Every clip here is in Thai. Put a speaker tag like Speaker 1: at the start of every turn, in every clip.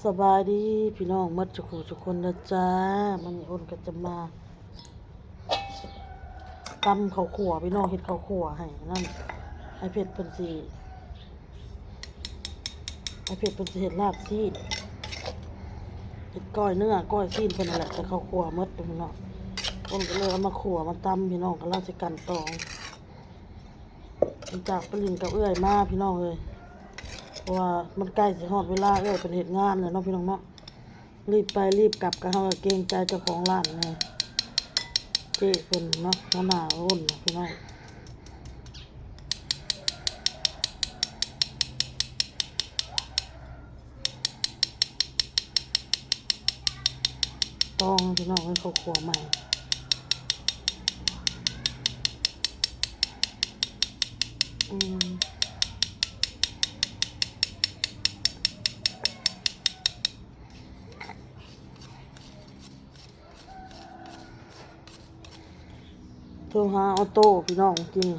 Speaker 1: สบายดีพี่น้องมัดทุกคนนะจ๊ะมันอ้นก็จะมาตำข้าวขั่วพี่น้องเห็ดข้าวขั่วให้นั่นไอเผ็ดเป็นสีเห็ดลาบซีดเห็ดก้อยเนื้อก้อยซีดเป็นนั่นแหละแต่ข้าวขั่วมัดพี่น้องอ้นก็เลยเอามาขั่วมาตำพี่น้องก็ราชกันตองจากปลินกับเอื้อยมาพี่น้องเลยเพราะว่ามันใกล้สิฮอดเวลาเอื้อยเป็นเหตุงานเลยเนาะพี่น้องเนาะรีบไปรีบกลับกันเฮาเกรงใจเจ้าของร้านไงเจ๊เพิ่นเนาะหน้าอ้นพี่น้องต้องพี่น้องให้เขาขัวใหม่โทรหาออโต้พี่น้องจริง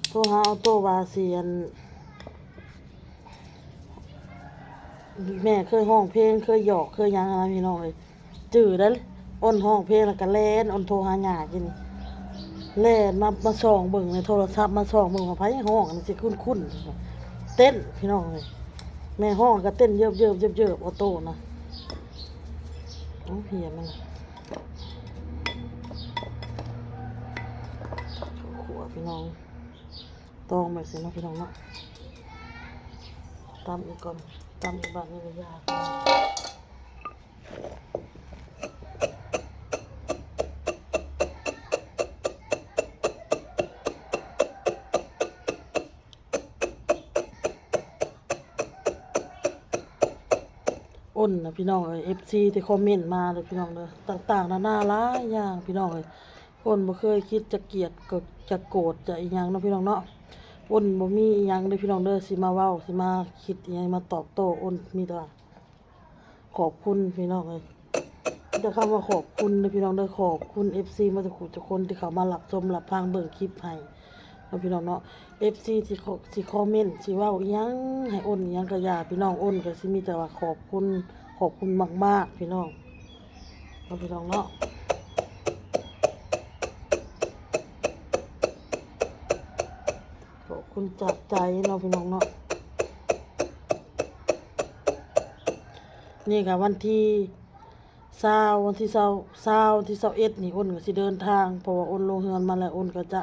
Speaker 1: โทรหาออโต้วาเซียนแม่เคยห้องเพลงเคยหยอกเคยยังอะไรพี่น้องเลยจื้อแล้วอ้นห้องเพลงแล้วก็แล่นอ้นโทรหาหยากินแล่นมาส่องเบิ่งในโทรศัพท์มาส่องเบิ่งว่าไผห้องมันสิคุ้นเต้นพี่น้องเลยแม่ห้องก็เต้นเยิบออโต้นะเหียมันขัวพี่น้องตองแบบนี้นะพี่น้องเนาะตำอีกก่อนตำอีกบาทนี่ก็ยากอ้นนะพี่น้องเอฟซีที่คอมเมนต์มาเลยพี่น้องเลยต่างๆนานาหลายอย่างพี่น้องเลยอ้นบ่เคยคิดจะเกลียดก็จะโกรธจะอีหยังเนาะพี่น้องเนาะอ้นบ่มีอีหยังเลยพี่น้องเด้อสิมาเว้าสิมาคิดอีหยังมาตอบโต้อ้นมีแต่ขอบคุณพี่น้องเลยจะคำว่าขอบคุณเลยพี่น้องเด้อขอบคุณเอฟซีมาจากคนที่เขามารับชมรับฟังเบิ่งคลิปให้พี่น้องเนาะเอฟซีสิคอมเมนต์สิเว้าอีหยังให้อ้นอีหยังก็อย่าพี่น้องอ้นก็สิมีแต่ว่าขอบคุณมากๆพี่น้องพี่น้องเนาะขอบคุณจากใจเนาะพี่น้องเนาะนี่ค่ะวันที่21นี่อ้นก็สิเดินทางเพราะว่าอ้นลงเฮือนมาแล้วอ้นก็จะ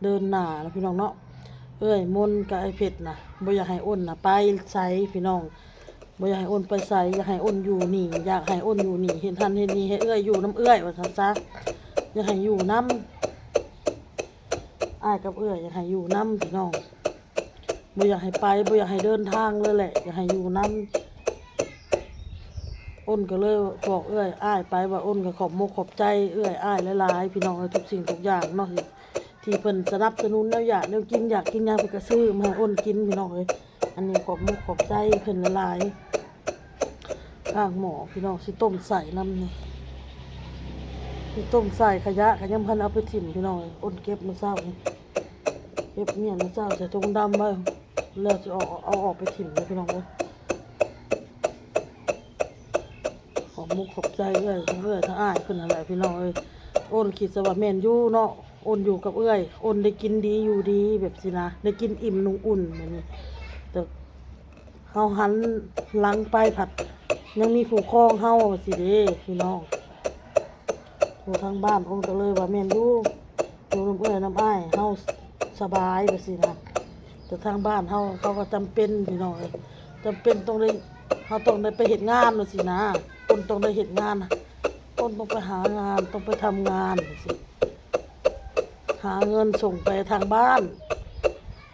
Speaker 1: เดินหน้านะพี่น้องเนาะเอ้ยมนกับไอเพชรนะบ่อยากให้อ้นนะไปไสพี่น้องบ่อยากให้อ้นไปไสอยากให้อ้นอยู่นี่อยากให้อ้นอยู่นี่เห็นทันเห็นนี่ให้เอ้ยอยู่น้ำเอ้ยว่าซั่นซะอยากให้อยู่น้ำอ้ายกับเอ้ยอยากให้อยู่น้ำพี่น้องบ่อยากให้ไปบ่อยากให้เดินทางเลยแหละอยากให้อยู่น้ำอ้นก็เลยบอกเอ้ยอ้ายไปว่าอ้นก็ขอบขอบใจเอ้ยอ้ายหลายๆพี่น้องทุกสิ่งทุกอย่างเนาะที่เพิ่นสนับสนุนแนวอยากกินหยังเพิ่นก็ซื้อมาให้อ้นกินพี่น้องเอ้ยอันนี้ขอบใจเพิ่นหลายข้างหม้อพี่น้องสิต้มใส่น้ำนี่สิต้มใส่ขยะก็ยังพันเอาไปถิ่มพี่น้องอ้นเก็บมื้อเช้านี่เก็บเนี่ยมื้อเช้าใส่ถุงดำไว้แล้วสิเอาออกไปถิ่มเลยพี่น้องเอ้ยขอบใจเอ้ยถ้าอ้ายเพิ่นอะไรพี่น้องเอ้ยอ้นคิดซะว่าแม่นอยู่เนาะอ้นอยู่กับเอ้ยอ้นได้กินดีอยู่ดีแบบสินะได้กินอิ่มนุ่งอุ่นแบบนี้แต่เฮาหันหลังไปผัดยังมีผู้ครองเฮาสิเด้พี่น้องอยู่ทางบ้านอ้นก็เลยว่าแม่นอยู่น้ำเอ้ยน้ำอ้ายเฮาสบายแบบสินะแต่ทางบ้านเฮาเขาก็จำเป็นพี่น้องเอ้ยจำเป็นต้องได้เฮาต้องได้ไปเฮ็ดงานแบบสินะอ้นต้องได้เฮ็ดงานอ้นต้องไปหางานต้องไปทำงานสิหาเงินส่งไปทางบ้าน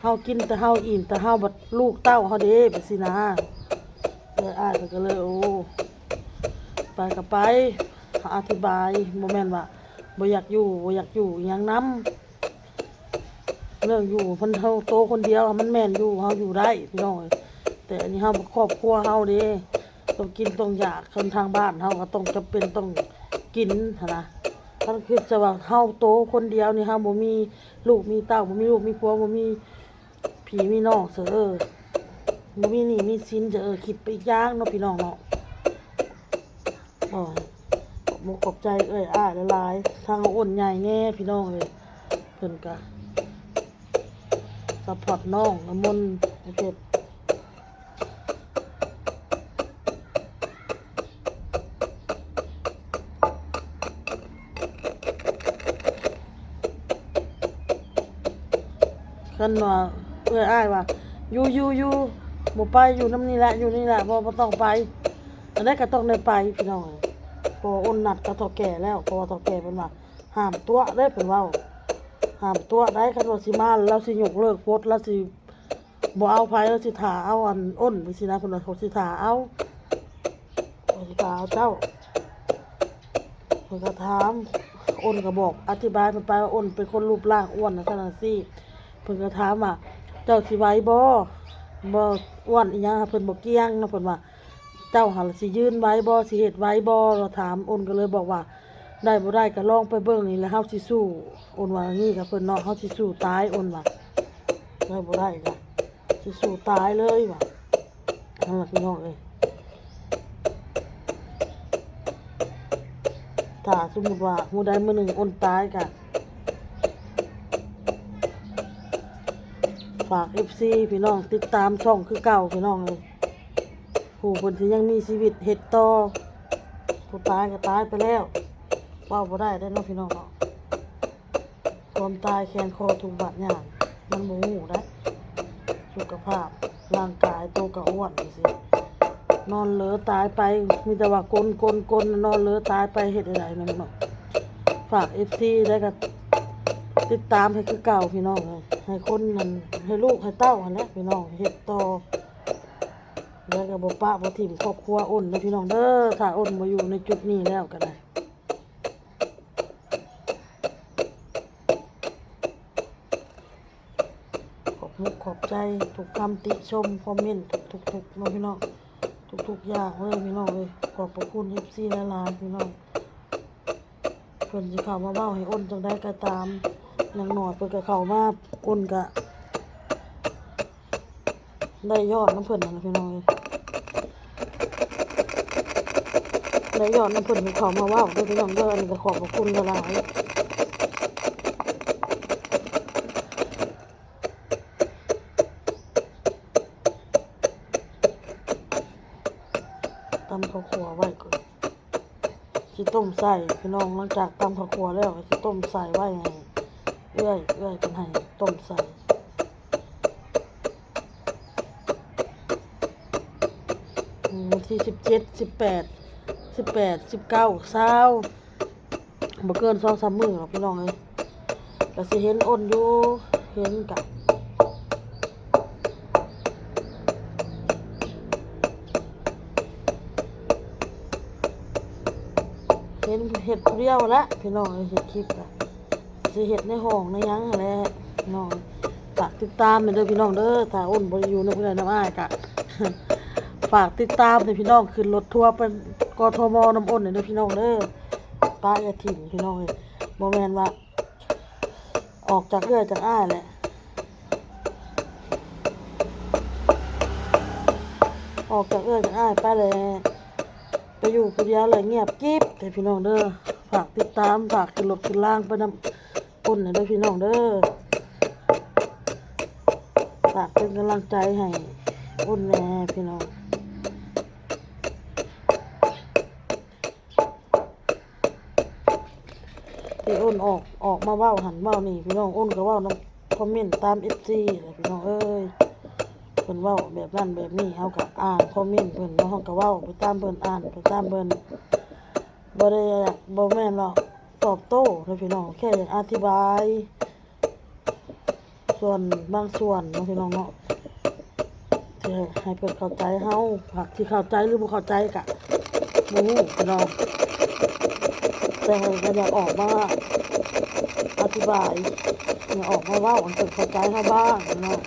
Speaker 1: เฮากินแต่เฮาอิ่มแต่เฮาบัดลูกเต้าเฮาเด้ไปสินะเลยอ้ายก็เลยโอ้ไปก็ไปอธิบายบ่แม่นว่าบ่อยากอยู่หยังนำเรื่องอยู่เพิ่นเฮาโตคนเดียวมันแม่นอยู่เฮาอยู่ได้พี่น้องแต่อันนี้เฮาครอบครัวเฮาเด้ต้องกินต้องอยากคนทางบ้านเฮาก็ต้องจำเป็นต้องกินนะถ้าคือจะว่าเฮาโตคนเดียวนี่เฮาบ่มีลูกมีเต้าบ่มีลูกมีผัวบ่มีพี่มีน้องเสือ บ่มีหนี้มีสินจะคิดไปอีกอย่างเนาะพี่น้องเนาะบ่ขอบใจอ้ายหลายๆทางอ้นใหญ่แน่พี่น้องเอ้ยเพิ่นก็ซัพพอร์ตน้องน้ำมนต์ให้เจ็บคันว่าอ้ายว่าอยู่บ่ไปอยู่นำนี่แหละอยู่นี่แหละบ่ต้องไปอันใดก็ต้องได้ไปพี่น้องพออ้นนัดกับเฒ่าแก่แล้วเพราะว่าเฒ่าแก่เพิ่นว่าห้ามตัวเด้เพิ่นเว้าห้ามตัวได้คันว่าสิมาแล้วสิยกเลิกโพสต์แล้วสิบ่เอาไผแล้วสิท่าเอาอันอ้นไปสินะเพิ่นว่าเขาสิท่าเอาสิท่าเอาเจ้าเพิ่นก็ถามอ้นก็บอกอธิบายเพิ่นไปว่าอ้นเป็นคนรูปร่างอ้วนนะซั่นน่ะสิเพิ่นก็ถามว่าเจ้าสิไหวบ่อ้วนอีหยังเพิ่นบ่เกี่ยงเนาะเพิ่นว่าเจ้าหันสิยืนไหวบ่สิเฮ็ดไหวบ่เราถามอ้นก็เลยบอกว่าได้บ่ได้ก็ลองไปเบิ่งนี่แหละเฮาสิสู้อ้นว่างี้กับเพิ่นเนาะเฮาสิสู้ตายอ้นว่าได้บ่ได้ก็สิสู้ตายเลยว่ะนั่นล่ะพี่น้องเอ้ยถ้าสมมุติว่ามื้อใดมื้อหนึ่งอ้นตายก็ฝาก FC พี่น้องติดตามช่องคือเก่าพี่น้องเอ้ยผู้เพิ่นสิยังมีชีวิตเฮ็ดต่อผู้ตายก็ตายไปแล้วเว้าบ่ได้เด้อเนาะพี่น้องเนาะความตายแขนคอทุกบาดอย่างมันบ่ฮู้ได้สุขภาพร่างกายโตก็อ้วนจังซี่นอนเหลอตายไปมีแต่ว่ากลนอนเหลอตายไปเฮ็ดได้นั่นเนาะฝาก FC ได้ก็ติดตามให้คือเก่าพี่น้องเอ้ยให้คนนั้นให้ลูกให้เต้าหั่นแหละพี่น้องเฮ็ดต่อแล้วก็บ่ปะบ่ทิ่มครอบครัวอ้นเด้อพี่น้องเด้อถ้าอ้นบ่อยู่ในจุดนี้แล้วก็ได้ขอบใจทุกคำติชมคอมเมนต์ทุกน้องพี่น้องทุกอย่างเลยพี่น้องเลยขอบพระคุณ FC หลายๆพี่น้องเพิ่นสิเข้ามาเว้าให้อ้นจังได้ก็ตามอย่างน้อยเพิ่นก็เข้ามาอ้นก็ได้ยอดน้ำเพิ่นนั่นล่ะพี่น้องเลยได้ยอดน้ำเพิ่นเข้ามาเว้าด้วยพี่น้องเด้ออันนี้ก็ขอบพระคุณหลายตำข้าวคั่วไว้ก่อนสิต้มใส่พี่น้องหลังจากตำข้าวคั่วแล้วสิต้มใส่ไว้ให้เอื้อยเพิ่นให้ต้มใส่วันที่17 18 19 20บ่เกิน2-3 มื้อหรอกพี่น้องเอ้ยก็สิเห็นอ้นอยู่เห็นกะเห็นเฮ็ดผู้เดียวละพี่น้องเฮ็ดคลิปก็สิเฮ็ดในห้องในหยังนั่นแหละพี่น้องฝากติดตามเด้อพี่น้องเด้อถ้าอ้นบ่อยู่ในผู้ใดน้ำอ้ายก็ ฝากติดตามเด้อพี่น้องขึ้นรถทัวร์เป็นกทมน้ำอ้นเด้อพี่น้องเด้อป้าอย่าถิ่มพี่น้องเอ้ยบ่แม่นว่าออกจากเรือจากอ้ายแหละออกจากเรือจากอ้ายไปเลยไปอยู่ผู้เดียวเลยเงียบกิ๊บเด้อพี่น้องเด้อฝากติดตามฝากขึ้นรถขึ้นล่างไปน้ำอ้นเด้อพี่น้องเด้อฝากเป็นกำลังใจให้อ้นแน่พี่น้องที่อ้นออกมาเว้าหันเว้านี่พี่น้องอ้นก็เว้านํคอมเมนต์ตาม FC แหละพี่น้องเอ้ยเพิ่นเว้าแบบนั้นแบบนี้เฮาก็อ่านคอมเมนต์เพิ่นเนาะเฮาก็เว้าไปตามเพิ่นอ่านไปตามเพิ่นบ่ได้บ่แม่นหรอกตอบโต้เด้อพี่น้องแค่อยากอธิบายส่วนบางส่วนเนาะพี่น้องเนาะที่ให้เพิ่นเข้าใจเฮาหากที่เข้าใจหรือบ่เข้าใจก็บ่ฮู้พี่น้องแต่ก็อยากออกมาอธิบายอยากออกมาเว้าให้เพิ่นเข้าใจเฮาบ้างเนาะ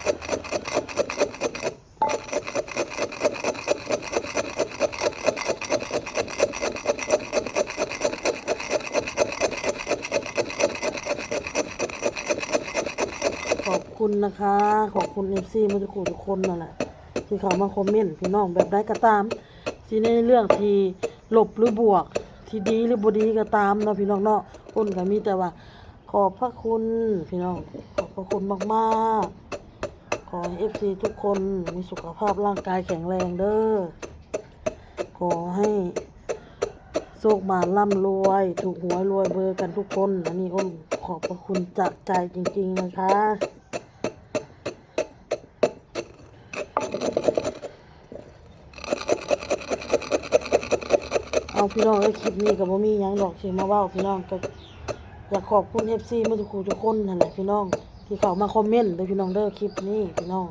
Speaker 1: ขอบคุณนะคะขอบคุณ FC มาทุกคนนั่นแหละที่ ที่เขามาคอมเมนต์พี่น้องแบบใดก็ตามสิในเรื่องที่ลบหรือบวกที่ดีหรือบ่ดีก็ตามเนาะพี่น้องเนาะอ้นก็มีแต่ว่าขอบพระคุณพี่น้องขอบพระคุณมากๆขอให้ FC ทุกคนมีสุขภาพร่างกายแข็งแรงเด้อขอให้โชคมาร่ำรวยถูกหวยรวยเบอร์กันทุกคนอันนี้อ้นขอบพระคุณจากใจจริงๆนะคะเอาพี่น้องคลิปนี้ก็บ่มีหยังดอกสิมาเว้าพี่น้องก็อยากขอบคุณ FC มาทุกคนนั่นแหละพี่น้องที่เข้ามาคอมเมนต์ด้วยพี่น้องเด้อคลิปนี้พี่น้อง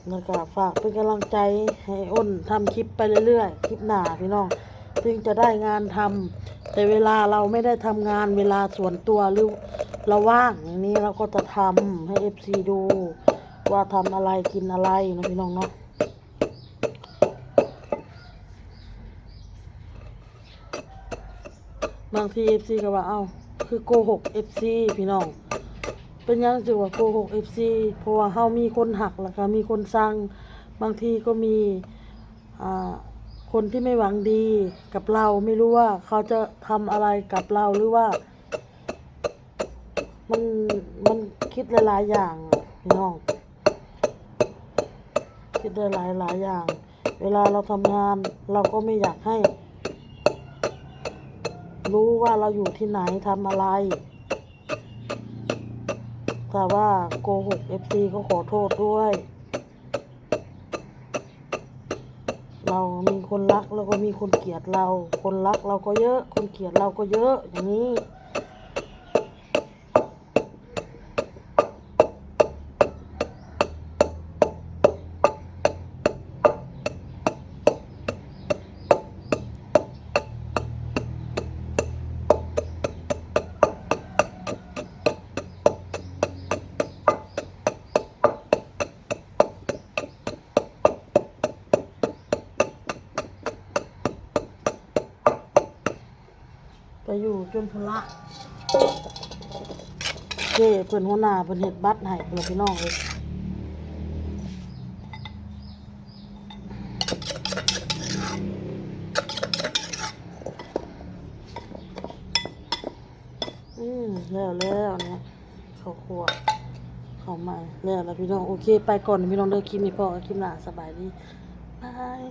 Speaker 1: แล้วก็ฝากเป็นกำลังใจให้อ้นทำคลิปไปเรื่อยๆคลิปหน้าพี่น้องถึงจะได้งานทำแต่เวลาเราไม่ได้ทำงานเวลาส่วนตัวหรือเราว่างอย่างนี้เราก็จะทำให้ FC ดูว่าทำอะไรกินอะไรนะพี่น้องเนาะบางที FC ก็ว่าเอ้าคือโกหก FC พี่น้องเป็นยังจึงว่าโกหก FC เพราะว่าเฮามีคนหักแล้วก็มีคนสั่งบางทีก็มีคนที่ไม่หวังดีกับเราไม่รู้ว่าเขาจะทำอะไรกับเราหรือว่ามันคิดหลายๆอย่างพี่น้องคิดได้หลายอย่างเวลาเราทำงานเราก็ไม่อยากให้รู้ว่าเราอยู่ที่ไหนทำอะไรแต่ว่าโกหก FC ก็ขอโทษด้วยเรามีคนรักแล้วก็มีคนเกลียดเราคนรักเราก็เยอะคนเกลียดเราก็เยอะอย่างนี้ไปอยู่จนพละเจ้เพิ่นหัวหน้าเพิ่นเฮ็ดบัตรให้เพิ่นพี่น้องเลยแล้วเนี่ยข้าวคั่วข้าวใหม่แล้วพี่น้องโอเคไปก่อนพี่น้องเด้อคลิปนี้พอคลิปหน้าสบายดีบาย